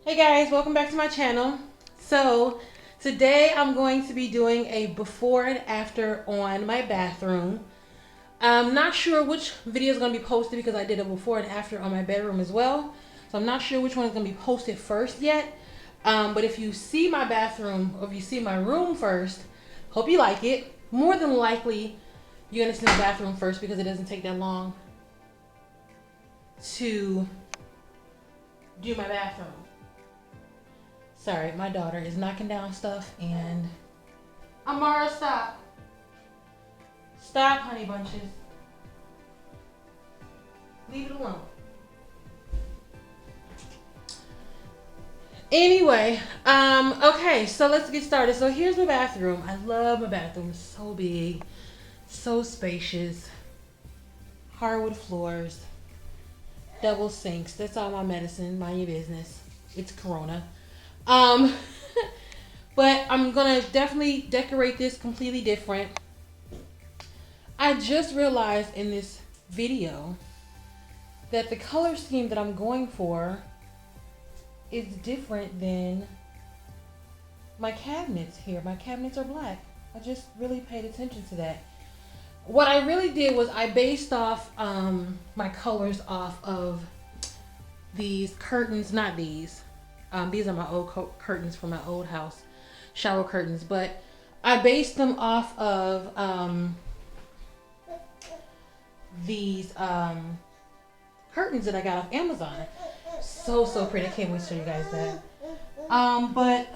Hey guys, welcome back to my channel. So today I'm going to be doing a before and after on my bathroom. I'm not sure which video is going to be posted because I did a before and after on my bedroom as well. So I'm not sure which one is going to be posted first yet. But if you see my bathroom or if you see my room first, hope you like it. More than likely you're going to see the bathroom first because it doesn't take that long to do my bathroom. Sorry, my daughter is knocking down stuff and Amara, stop. Stop, honey bunches. Leave it alone. Anyway, okay, so let's get started. So here's my bathroom. I love my bathroom. It's so big, so spacious. Hardwood floors, double sinks. That's all my medicine. Mind your business. It's Corona. But I'm gonna definitely decorate this completely different. I just realized in this video that the color scheme that I'm going for is different than my cabinets here. My cabinets are black. I just really paid attention to that. What I really did was I based off my colors off of these curtains, not these. These are my old curtains from my old house, shower curtains, but I based them off of these curtains that I got off Amazon. So pretty. I can't wait to show you guys that. But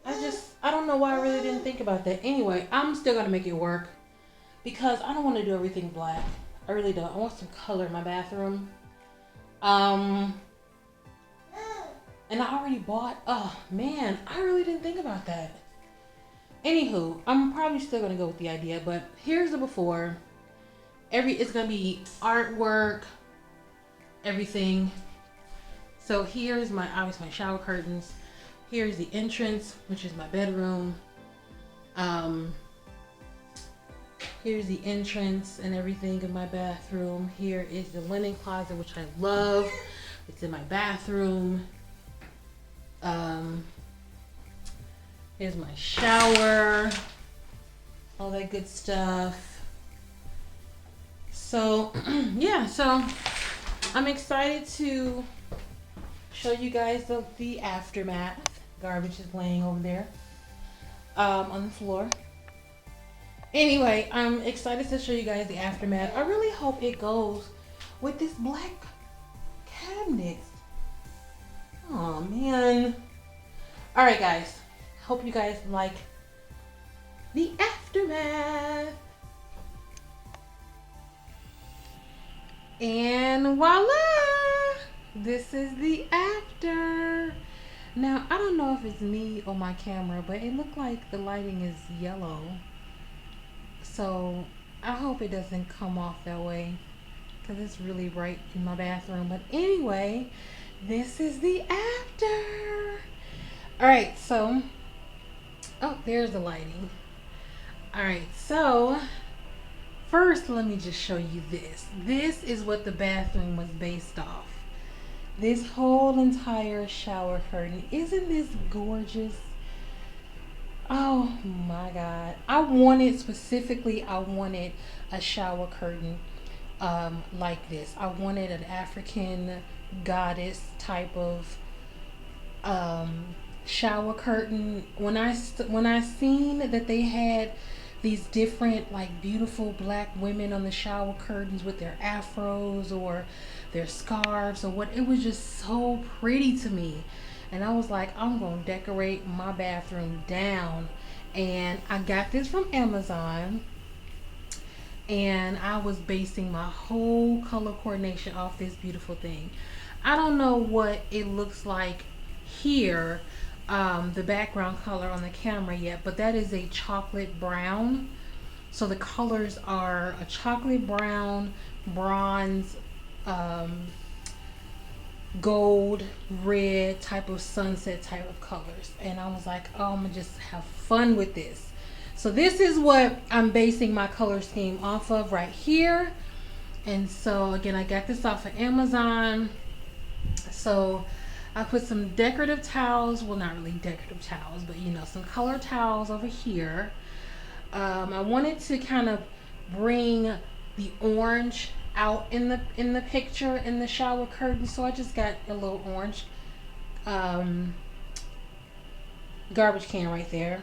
I don't know why I really didn't think about that. Anyway, I'm still gonna make it work because I don't want to do everything black. I really don't. I want some color in my bathroom. And I already bought, oh man, I really didn't think about that. Anywho, I'm probably still gonna go with the idea, but here's the before. It's gonna be artwork, everything. So here's obviously my shower curtains. Here's the entrance, which is my bedroom. Here's the entrance and everything in my bathroom. Here is the linen closet, which I love. It's in my bathroom. Here's my shower, all that good stuff. So yeah, so I'm excited to show you guys the aftermath. Garbage is laying over there on the floor. Anyway, I'm excited to show you guys the aftermath. I really hope it goes with this black cabinet. Oh man. All right guys, hope you guys like the aftermath. And voila, this is the after. Now I don't know if it's me or my camera, but it looked like the lighting is yellow, so I hope it doesn't come off that way because it's really bright in my bathroom. But anyway, this is the after. All right, so, oh, there's the lighting. All right, so first let me just show you this. This is what the bathroom was based off. This whole entire shower curtain. Isn't this gorgeous? Oh my God. I wanted a shower curtain like this. I wanted an African goddess type of shower curtain. When I seen that they had these different like beautiful black women on the shower curtains with their afros or their scarves or what, it was just so pretty to me. And I was like, I'm gonna decorate my bathroom down. And I got this from Amazon, and I was basing my whole color coordination off this beautiful thing. I don't know what it looks like here, the background color on the camera yet, but that is a chocolate brown. So the colors are a chocolate brown, bronze, gold, red type of sunset type of colors. And I was like, oh, I'm gonna just have fun with this. So this is what I'm basing my color scheme off of right here. And so again, I got this off of Amazon. So I put some decorative towels, well not really decorative towels, but you know, some color towels over here. I wanted to kind of bring the orange out in the picture in the shower curtain, so I just got a little orange garbage can right there.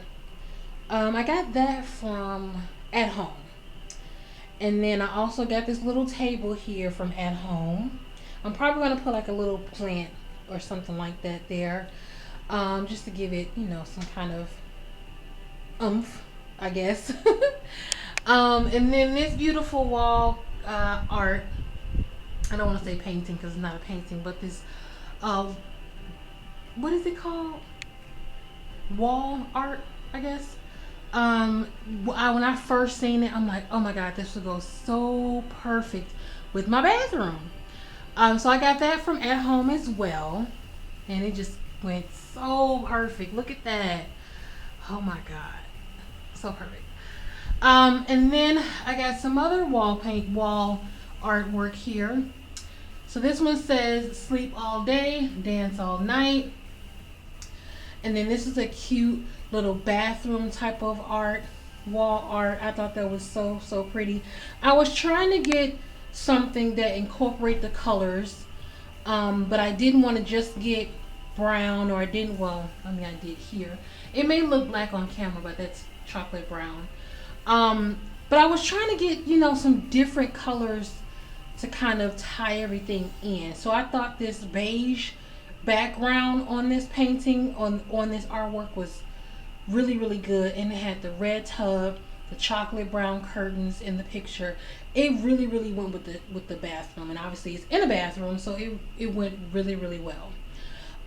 I got that from At Home. And then I also got this little table here from At Home. I'm probably going to put like a little plant or something like that there. Just to give it, you know, some kind of oomph, I guess. And then this beautiful wall art. I don't want to say painting because it's not a painting, but this, what is it called? Wall art, I guess. When I first seen it, I'm like, oh my god, this would go so perfect with my bathroom. So I got that from At Home as well, and it just went so perfect. Look at that. Oh my god, so perfect. And then I got some other wall artwork here. So this one says sleep all day, dance all night. And then this is a cute little bathroom type of art, wall art. I thought that was so pretty. I was trying to get something that incorporate the colors, but I didn't want to just get brown, or I didn't, well, I mean I did here. It may look black on camera, but that's chocolate brown. But I was trying to get, you know, some different colors to kind of tie everything in. So I thought this beige background on this painting, on this artwork, was really good. And it had the red tub, the chocolate brown curtains in the picture. It really went with the bathroom, and obviously it's in a bathroom, so it went really well.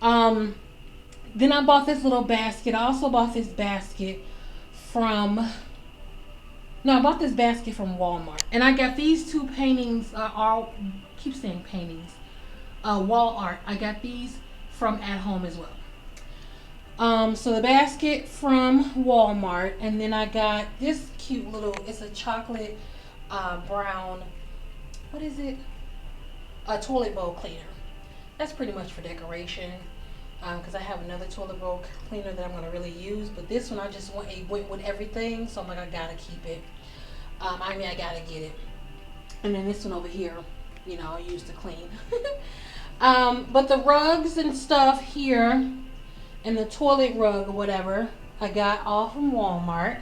Then I bought this little basket. I also bought this basket from I bought this basket from Walmart, and I got these two paintings. Keep saying paintings, wall art. I got these from At Home as well. So the basket from Walmart, and then I got this cute little. It's a chocolate brown. What is it? A toilet bowl cleaner. That's pretty much for decoration. Because I have another toilet bowl cleaner that I'm going to really use, but this one I just went with everything, so I'm like, I gotta keep it. I gotta get it. And then this one over here, you know, I use to clean. But the rugs and stuff here, and the toilet rug or whatever, I got all from Walmart.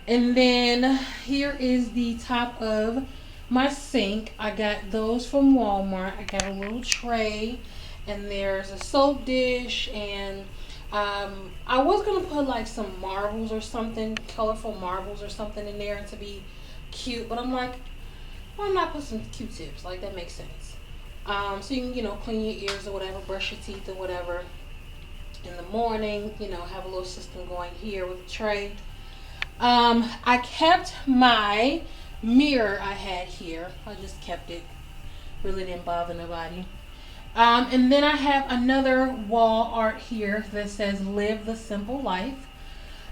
And then here is the top of my sink. I got those from Walmart. I got a little tray. And there's a soap dish, and I was going to put like some marbles or something, colorful marbles or something in there to be cute, but I'm like, why not put some Q-tips? Like, that makes sense. So you can, you know, clean your ears or whatever, brush your teeth or whatever in the morning, you know, have a little system going here with the tray. I kept my mirror I had here. I just kept it. Really didn't bother nobody. And then I have another wall art here that says live the simple life.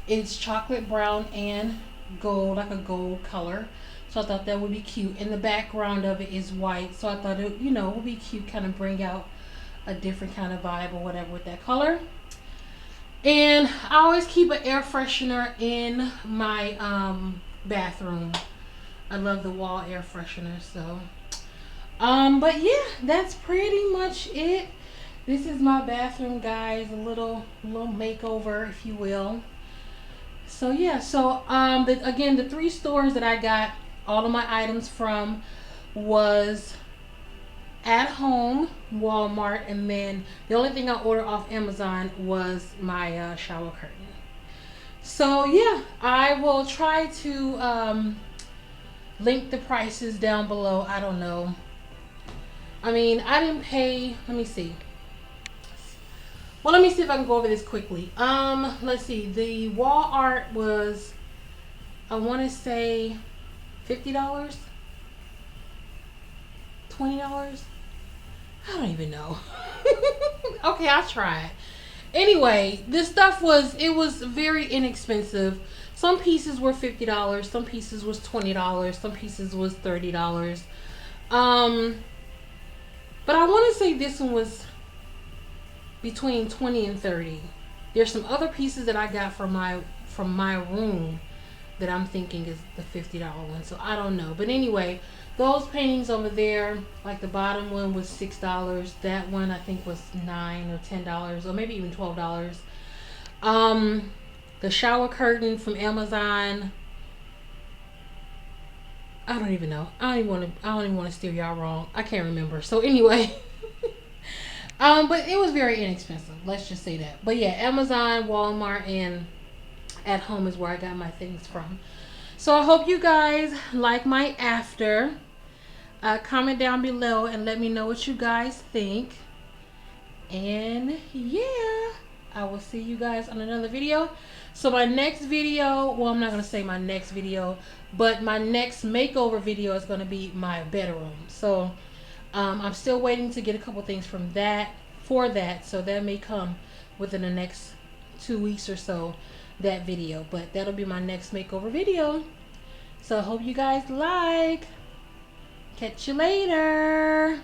It's chocolate brown and gold, like a gold color. So I thought that would be cute. And the background of it is white. So I thought it, you know, would be cute, kind of bring out a different kind of vibe or whatever with that color. And I always keep an air freshener in my bathroom. I love the wall air freshener, so. But yeah, that's pretty much it. This is my bathroom, guys. A little makeover, if you will. So yeah, so again, the 3 stores that I got all of my items from was At Home, Walmart, and then the only thing I ordered off Amazon was my shower curtain. So yeah, I will try to link the prices down below. I don't know. I mean, I didn't pay, let me see. Well, let me see if I can go over this quickly. Let's see. The wall art was, I want to say $50? $20? I don't even know. Okay, I'll try it. Anyway, this stuff was very inexpensive. Some pieces were $50, some pieces was $20, some pieces was $30. But I want to say this one was between 20 and 30. There's some other pieces that I got from my room that I'm thinking is the $50 one. So I don't know. But anyway, those paintings over there, like the bottom one was $6. That one I think was $9 or $10 or maybe even $12. The shower curtain from Amazon, I don't even know. I don't even want to steer y'all wrong. I can't remember. So anyway, but it was very inexpensive. Let's just say that. But yeah, Amazon, Walmart, and at home is where I got my things from. So I hope you guys like my after. Comment down below and let me know what you guys think. And yeah, I will see you guys on another video. So my next video, well, I'm not going to say my next video, but my next makeover video is going to be my bedroom. So I'm still waiting to get a couple things from that, so that may come within the next 2 weeks or so, that video. But that'll be my next makeover video. So I hope you guys like. Catch you later.